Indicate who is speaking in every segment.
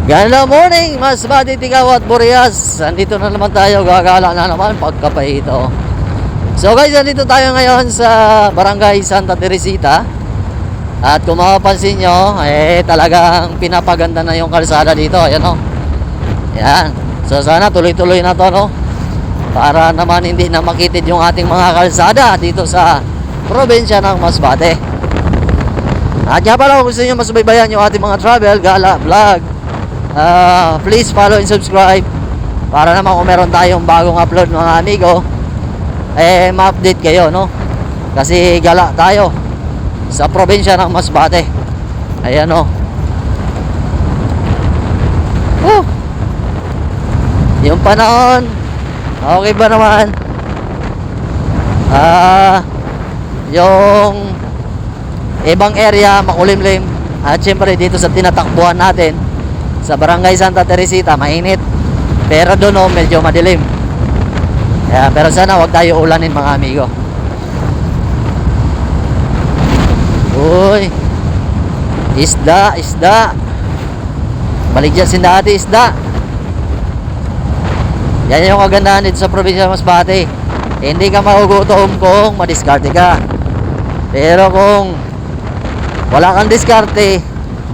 Speaker 1: Ganda morning, Masbate, Tigao at Burias. Andito na naman tayo, gagala na naman pagkapahito. So guys, andito tayo ngayon sa Barangay Santa Teresita. At kung mapapansin nyo, talagang pinapaganda na yung kalsada dito. Ayan o. Ayan. So sana tuloy-tuloy na to, no? Para naman hindi na makitid yung ating mga kalsada dito sa probinsya ng Masbate. At nga pala, kung gusto nyo masubaybayan yung ating mga travel, gala, vlog, please follow and subscribe para naman kung meron tayong bagong upload mga amigo, ma-update kayo, no? Kasi gala tayo sa probinsya ng Masbate. Ayan, no? Yung panahon okay ba naman? Yung ibang area makulimlim. At syempre dito sa tinatakbuhan natin sa Barangay Santa Teresita, mainit. Pero doon medyo madilim. Pero sana wag tayo ulanin mga amigo. Uy, isda, isda. Baligyan sinda ati isda. Yan yung kagandahan dito sa probinsya ng Masbate. Hindi ka magugutom kung madiskarte ka. Pero kung wala kang diskarte,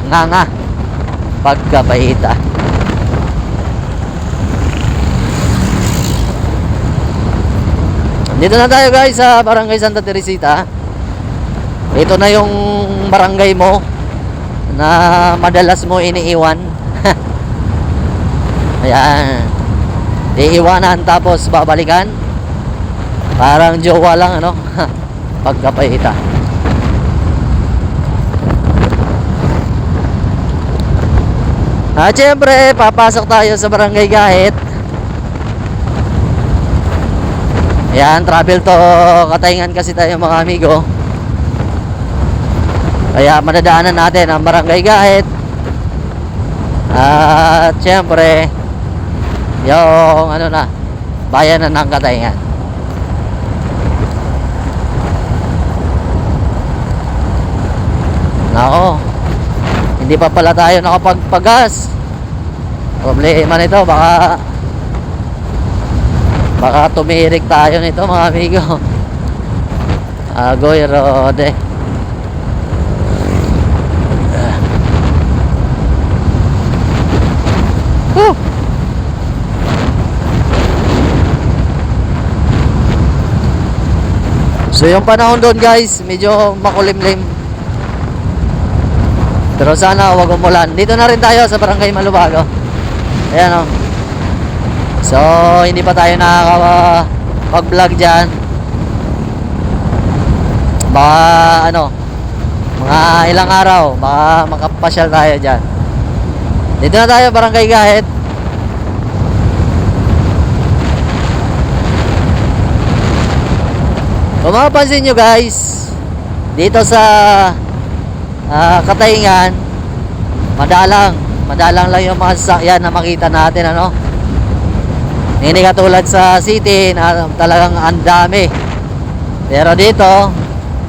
Speaker 1: nga pagkapahita. Dito na tayo guys sa Barangay Santa Teresita. Ito na yung barangay mo na madalas mo iniiwan. Ayan, iiwanan tapos babalikan. Parang jowa lang, ano? Pagkapahita. Siyempre, papasok tayo sa Barangay Gahit. Ayan, travel to Katayngan kasi tayo mga amigo. Kaya madadaanan natin ang Barangay Gahit. At siyempre, yung bayan na ng Katayngan. Nako, hindi pa pala tayo nakapagpagas. Problema nito, baka tumirik tayo nito mga amigo. Agoy rode. So yung panahon doon guys, medyo makulimlim. Pero sana wag umulan. Dito na rin tayo sa Barangay Malubago. Ayan o. So hindi pa tayo nakakapag-vlog dyan. Baka mga ilang araw baka makapasyal tayo dyan. Dito na tayo Barangay Gahit. Kung mapapansin nyo guys, dito sa Katayngan, madalang lang yung mga sasakyan na makita natin, ano? Hindi katulad sa city na talagang ang dami. Pero dito,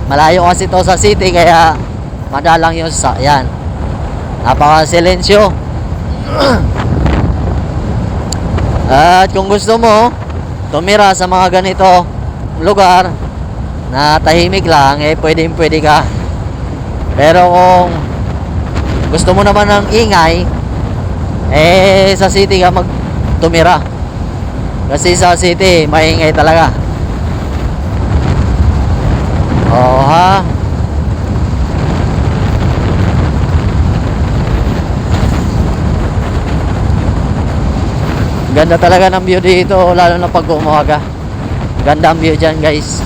Speaker 1: malayo kasi to sa city kaya madalang yung sasakyan. Napaka-silensyo. At kung gusto mo tumira sa mga ganito lugar na tahimik lang, pwede ka. Pero kung gusto mo naman ng ingay, sa city ka magtumira. Kasi sa city, maingay talaga. Oo ha. Ganda talaga ng view dito, lalo na pag umaga. Ganda ang view dyan guys.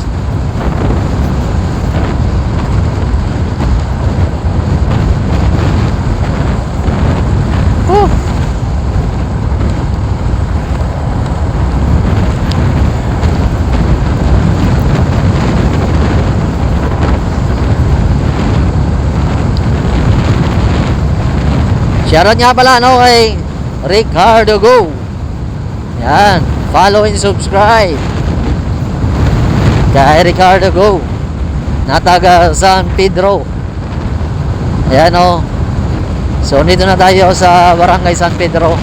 Speaker 1: Shoutout nga pala kay Ricardo Go. Yan, follow and subscribe kay Ricardo Go na taga San Pedro. Ayan So dito na tayo sa Barangay San Pedro.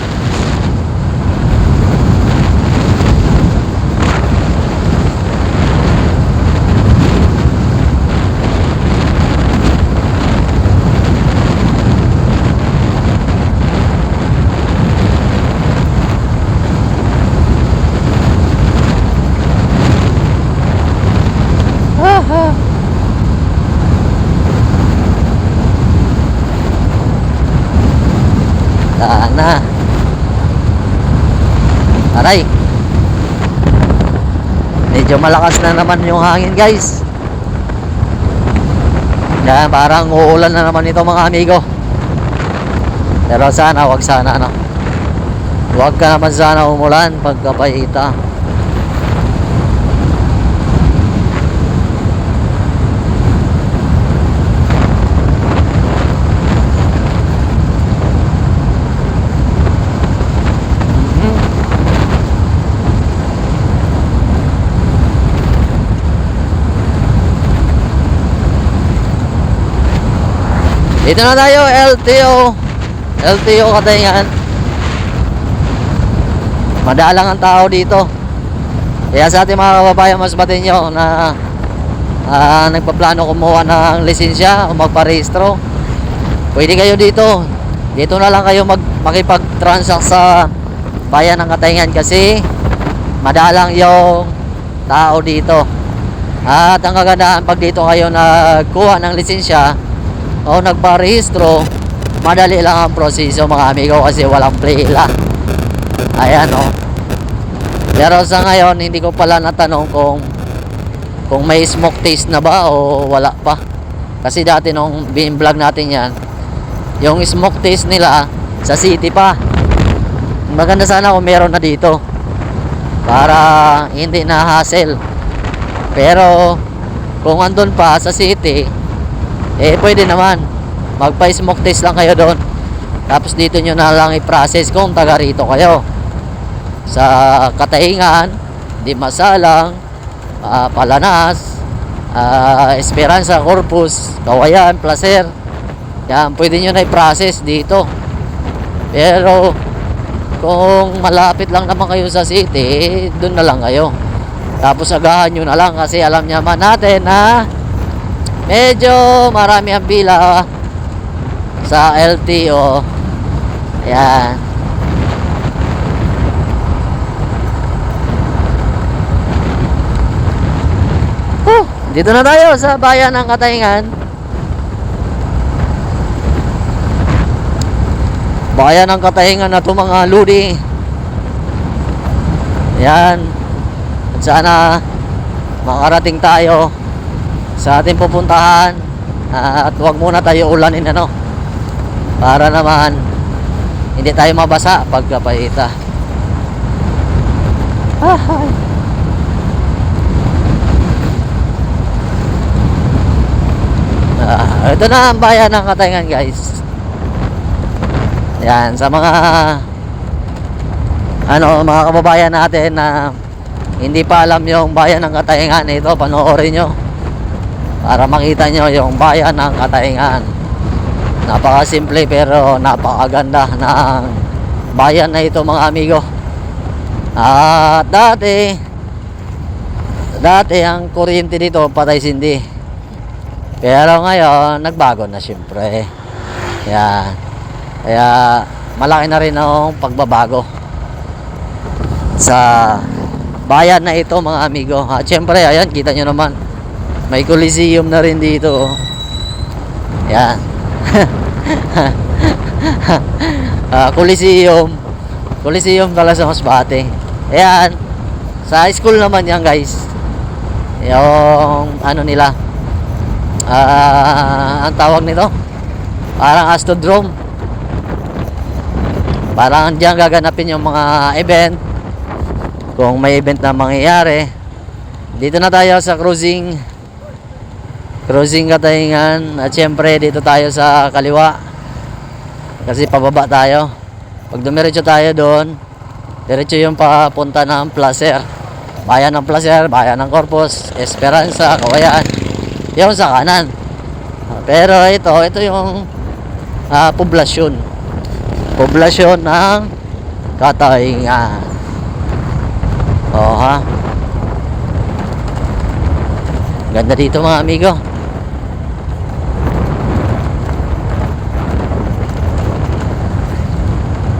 Speaker 1: Sana. Aray. Medyo malakas na naman yung hangin, guys. Yan, parang uulan na naman ito, mga amigo. Pero sana, wag sana, ano. Wag ka naman sana umulan pagkapahita. Dito na tayo, LTO Katayngan. Madalang ang tao dito. Kaya sa ating mga kababayan, mas batin nyo na nagpaplano kumuha ng lisensya o magparehistro, pwede kayo dito. Dito na lang kayo makipag-transact sa bayan ng Katayngan kasi madalang yung tao dito. At ang kagandahan, pag dito kayo nagkuha ng lisensya o nagparehistro, madali lang ang proseso, mga amigo, kasi walang pila. Ayan, o. Pero sa ngayon, hindi ko pala natanong kung may smoke taste na ba o wala pa. Kasi dati nung bin-vlog natin yan, yung smoke taste nila sa city pa. Maganda sana kung meron na dito para hindi na hassle. Pero kung andun pa sa city, pwede naman magpa-smoke test lang kayo doon, tapos dito nyo na lang i-process kung taga rito kayo sa Katayngan, Dimasalang, Palanas, Esperanza, Corpus, Kawayan, Placer. Yan, pwede nyo na i-process dito. Pero kung malapit lang naman kayo sa city, doon na lang kayo, tapos agahan nyo na lang, kasi alam naman natin na medyo marami ang pila sa LTO. Ayan. Dito na tayo sa bayan ng Katayngan. Bayan ng Katayngan na ito, mga ludi. Ayan. At sana makarating tayo sa ating pupuntahan, at huwag muna tayo ulanin, ano, para naman hindi tayo mabasa pagkapahita. Ito na ang bayan ng Katayngan, guys. Yan, sa mga mga kababayan natin na hindi pa alam yung bayan ng Katayngan, ito, panoorin nyo para makita nyo yung bayan ng Katayngan. Napakasimple pero napakaganda ng bayan na ito, mga amigo. At dati ang kuryente dito patay sindi, pero ngayon nagbago na, syempre. Kaya malaki na rin ang pagbabago sa bayan na ito, mga amigo. At syempre, ayan, kita nyo naman, may Coliseum na rin dito. Yan. Coliseum Calasan Masbate. Ayan. Sa school naman yan, guys. Yung nila, ang tawag nito, parang Astrodrome. Parang diyan gaganapin yung mga event, kung may event na mangyayari. Dito na tayo sa cruising Katayngan. At syempre dito tayo sa kaliwa kasi pababa tayo. Pag dumiretso tayo doon, diretso yung papunta ng Placer, bayan ng Placer, bayan ng Corpus, Esperanza, Kawayan, yung sa kanan. Pero ito yung poblasyon. Poblasyon ng Katayngan. Oh ha. Ganda dito mga amigo.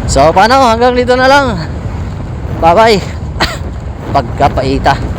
Speaker 1: So paano, hanggang dito na lang. Bye bye. Pagkapaita.